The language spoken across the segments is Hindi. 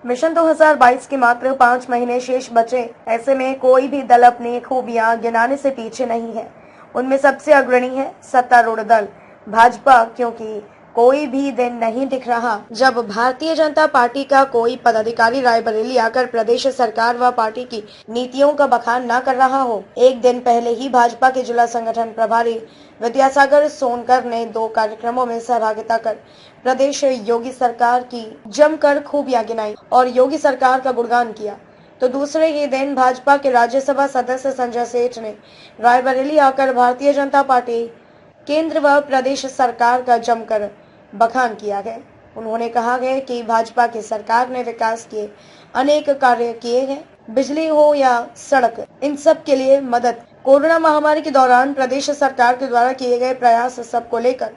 मिशन 2022 के मात्र 5 महीने शेष बचे। ऐसे में कोई भी दल अपनी खूबियां गिनाने से पीछे नहीं है। उनमें सबसे अग्रणी है सत्तारूढ़ दल भाजपा, क्योंकि कोई भी दिन नहीं दिख रहा जब भारतीय जनता पार्टी का कोई पदाधिकारी रायबरेली आकर प्रदेश सरकार व पार्टी की नीतियों का बखान न कर रहा हो। एक दिन पहले ही भाजपा के जिला संगठन प्रभारी विद्यासागर सोनकर ने 2 कार्यक्रमों में सहभागिता कर प्रदेश योगी सरकार की जमकर खूबियां गिनाई और योगी सरकार का गुणगान किया। तो दूसरे ही दिन भाजपा के राज्यसभा सदस्य संजय सेठ ने रायबरेली आकर भारतीय जनता पार्टी केंद्र व प्रदेश सरकार का जमकर बखान किया है। उन्होंने कहा है कि भाजपा की सरकार ने विकास के अनेक कार्य किए हैं, बिजली हो या सड़क, इन सब के लिए मदद। कोरोना महामारी के दौरान प्रदेश सरकार के द्वारा किए गए प्रयास सबको लेकर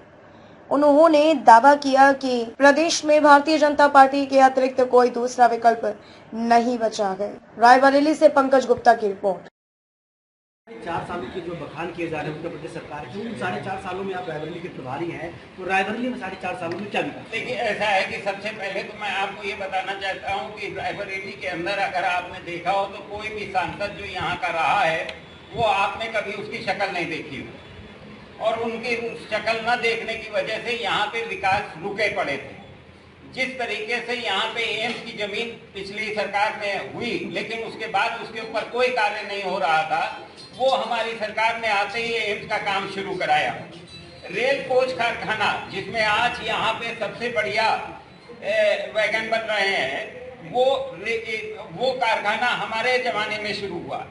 उन्होंने दावा किया कि प्रदेश में भारतीय जनता पार्टी के अतिरिक्त कोई दूसरा विकल्प नहीं बचा है। रायबरेली से पंकज गुप्ता की रिपोर्ट। 4 सालों के जो बखान किए जा रहे हैं उत्तर प्रदेश सरकार के, उन 4.5 सालों में आप रायबरेली के प्रभारी हैं, तो रायबरेली में 4.5 सालों में क्या विकास? देखिए, ऐसा है कि सबसे पहले तो मैं आपको ये बताना चाहता हूँ कि रायबरेली के अंदर अगर आपने देखा हो तो कोई भी सांसद जो यहाँ का रहा है वो आपने कभी उसकी शक्ल नहीं देखी हो, और उनकी उस शक्ल न देखने की वजह से यहाँ पे विकास रुके पड़े थे। जिस तरीके से यहाँ पे एम्स की जमीन पिछली सरकार में हुई, लेकिन उसके बाद उसके ऊपर कोई कार्य नहीं हो रहा था, वो हमारी सरकार ने आते ही एम्स का काम शुरू कराया। रेल कोच कारखाना, जिसमें आज यहाँ पे सबसे बढ़िया वैगन बन रहे हैं, वो कारखाना हमारे जमाने में शुरू हुआ।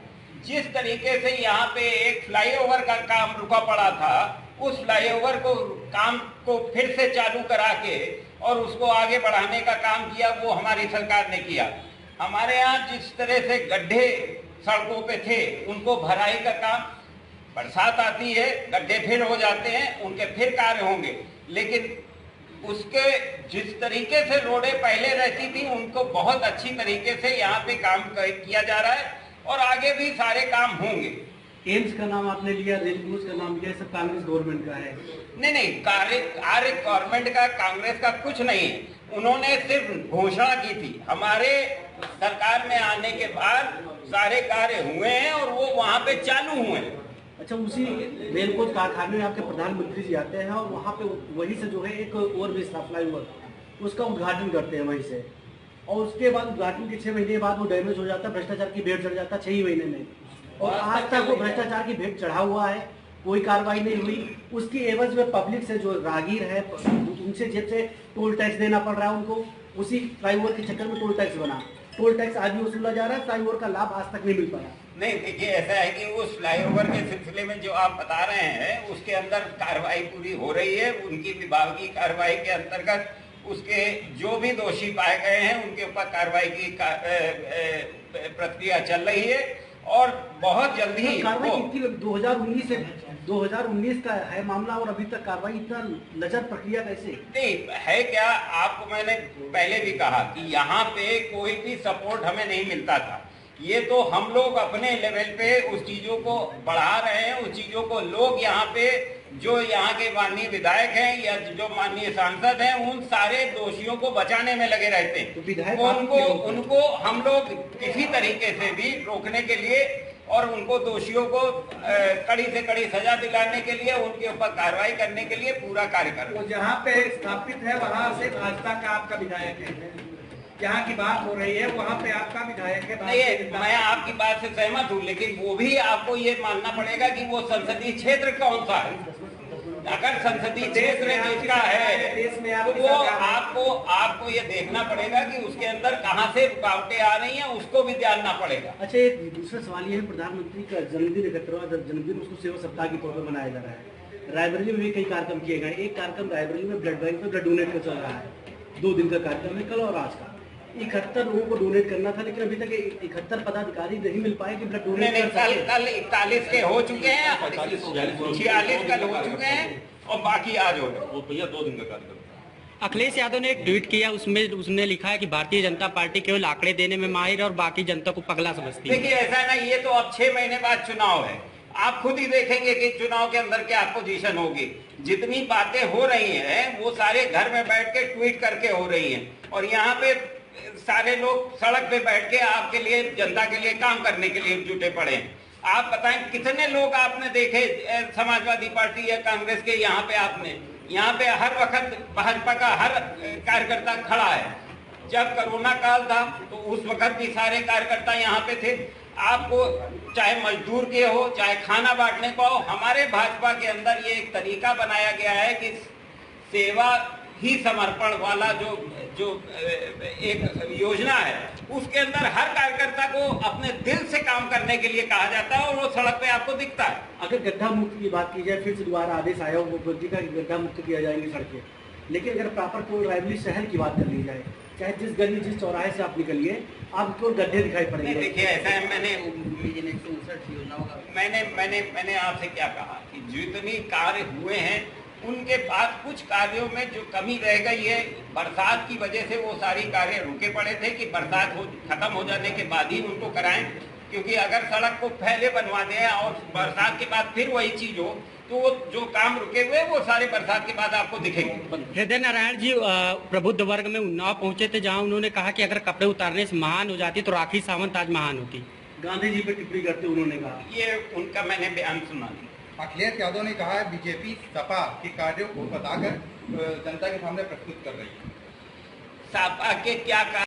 जिस तरीके से यहाँ पे एक फ्लाईओवर का काम रुका पड़ा था, उस फ्लाईओवर को काम को फिर से चालू करा के और उसको आगे बढ़ाने का काम किया, वो हमारी सरकार ने किया। हमारे यहाँ जिस तरह से गड्ढे सड़कों पे थे, उनको भराई का काम, बरसात आती है गड्ढे फिर हो जाते हैं, उनके फिर कार्य होंगे, लेकिन उसके जिस तरीके से रोडें पहले रहती थी उनको बहुत अच्छी तरीके से यहाँ पे काम किया जा रहा है और आगे भी सारे काम होंगे। एम्स का नाम आपने लिया, रेल कोच का नाम लिया, सब कांग्रेस गवर्नमेंट का है। नहीं, कार्य गवर्नमेंट का, कांग्रेस का कुछ नहीं है। उन्होंने सिर्फ घोषणा की थी। हमारे सरकार में आने के बाद सारे कार्य हुए हैं और वो वहाँ पे चालू हुए हैं। अच्छा, उसी रेल कोच कारखाने में आपके प्रधानमंत्री जी आते हैं और वहाँ पे वहीं से जो है एक और भी फ्लाईओवर, उसका उद्घाटन करते हैं वहीं से, और उसके बाद उद्घाटन के 6 महीने बाद वो डैमेज हो जाता है, भ्रष्टाचार की भेंट चढ़ जाता है 6 ही महीने में, और आज तक वो भ्रष्टाचार की भेंट चढ़ा हुआ है, कोई कार्रवाई नहीं हुई। उसकी एवज में पब्लिक से जो राहगीर है उनसे जेब से टोल टैक्स देना पड़ रहा है उनको। उसी फ्लाईओवर के चक्कर में टोल टैक्स बना, टोल टैक्स आज भी वसूला जा रहा है, फ्लाईओवर का लाभ आज तक नहीं मिल पाया। नहीं, देखिए, ऐसा है कि उस फ्लाईओवर के सिलसिले में जो आप बता रहे हैं उसके अंदर कार्रवाई पूरी हो रही है। उनकी विभागीय कार्रवाई के अंतर्गत उसके जो भी दोषी पाए गए हैं उनके ऊपर कार्रवाई की प्रक्रिया चल रही है और बहुत जल्द ही कार्रवाई 2019 का है मामला और अभी तक कार्रवाई इतना लचर प्रक्रिया कैसे? नहीं है क्या, आपको मैंने पहले भी कहा कि यहाँ पे कोई भी सपोर्ट हमें नहीं मिलता था। ये तो हम लोग अपने लेवल पे उस चीजों को बढ़ा रहे हैं, उस चीजों को लोग यहाँ पे जो यहाँ के माननीय विधायक हैं या जो माननीय सांसद हैं उन सारे दोषियों को बचाने में लगे रहते हैं। तो उनको हम लोग किसी तरीके से भी रोकने के लिए और उनको दोषियों को कड़ी से कड़ी सजा दिलाने के लिए, उनके ऊपर कार्रवाई करने के लिए पूरा कार्य कर रहे हैं। जहाँ पे स्थापित है वहाँ से भाजपा का आपका विधायक है, जहाँ की बात हो रही है वहाँ पे आपका विधायक है। नहीं, मैं आपकी बात से सहमत हूँ, लेकिन वो भी आपको ये मानना पड़ेगा कि वो संसदीय क्षेत्र कौन सा है। अगर संसदीय क्षेत्र जिसका है देश में तो वो आपको ये देखना पड़ेगा कि उसके अंदर कहाँ से रुकावटें आ रही हैं, उसको भी जानना पड़ेगा। अच्छा, एक दूसरा सवाल ये है, प्रधानमंत्री का जन्मदिन 71वां जन्मदिन उसको सेवा सप्ताह के तौर पर मनाया जा रहा है। रायबरेली में भी कई कार्यक्रम किए गए। एक कार्यक्रम रायबरेली में ब्लड बैंक में ब्लड डोनेट का चल रहा है, 2 दिन का कार्यक्रम है, कल और आज का। 71 लोगों को डोनेट करना था, लेकिन अभी तक 71 पदाधिकारी नहीं मिल पाए कि ब्लड डोनेट कर सके। कल 41 के हो चुके हैं, 46 कल हो चुके हैं और बाकी आज हो गए। वो भैया 2 दिन का कार्यक्रम। अखिलेश यादव ने एक ट्वीट किया, उसमें उसने लिखा है कि भारतीय जनता पार्टी केवल आंकड़े देने में माहिर है और बाकी जनता को पगला समझती है। देखिए, ऐसा ना, ये तो अब 6 महीने बाद चुनाव है, आप खुद ही देखेंगे कि चुनाव के अंदर क्या पोजीशन होगी। जितनी बातें हो रही हैं वो सारे घर में बैठ के ट्वीट करके हो रही हैं, और यहाँ पे सारे लोग सड़क पे बैठ के आपके लिए, जनता के लिए काम करने के लिए जुटे पड़े हैं। आप बताएं कितने लोग आपने देखे समाजवादी पार्टी या कांग्रेस के यहाँ पे हर वक्त भाजपा का हर कार्यकर्ता खड़ा है। जब कोरोना काल था तो उस वक्त भी सारे कार्यकर्ता यहाँ पे थे। आपको चाहे मजदूर के हो, चाहे खाना बांटने को हो, हमारे भाजपा के अंदर ये एक तरीका बनाया गया है कि सेवा ही समर्पण वाला जो एक योजना है, उसके अंदर हर कार्यकर्ता को अपने दिल से काम करने के लिए कहा जाता है और वो सड़क पे आपको दिखता है। अगर गड्ढा मुक्त की बात की जाए, फिर से दोबारा आदेश आया वो मुख्यमंत्री का कि गड्ढा मुक्त किया जाएंगे सड़कें, लेकिन अगर प्रॉपर कोई रायबली शहर की बात कर ली जाए, चाहे जिस गली जिस चौराहे से आप निकलिए, आपको गड्ढे दिखाई पड़ेंगे। देखिए ऐसा है, मैंने आपसे क्या कहा कि जितने कार्य हुए हैं उनके बाद कुछ कार्यों में जो कमी रह गई है, बरसात की वजह से वो सारी कार्य रुके पड़े थे कि बरसात खत्म हो जाने के बाद ही उनको कराएं, क्योंकि अगर सड़क को पहले बनवा दें और बरसात के बाद फिर वही चीज हो तो वो जो काम रुके हुए वो सारे बरसात के बाद आपको दिखेंगे। हृदय नारायण जी प्रबुद्ध वर्ग में उन्नाव पहुंचे थे, जहां उन्होंने कहा कि अगर कपड़े उतारने से महान हो जाती तो राखी सावंत आज महान होती। गांधी जी पे टिप्पणी करते उन्होंने कहा, ये उनका मैंने बयान सुना। अखिलेश यादव ने कहा है बीजेपी सपा के कार्यों को बताकर जनता के सामने प्रस्तुत कर रही है। सपा के क्या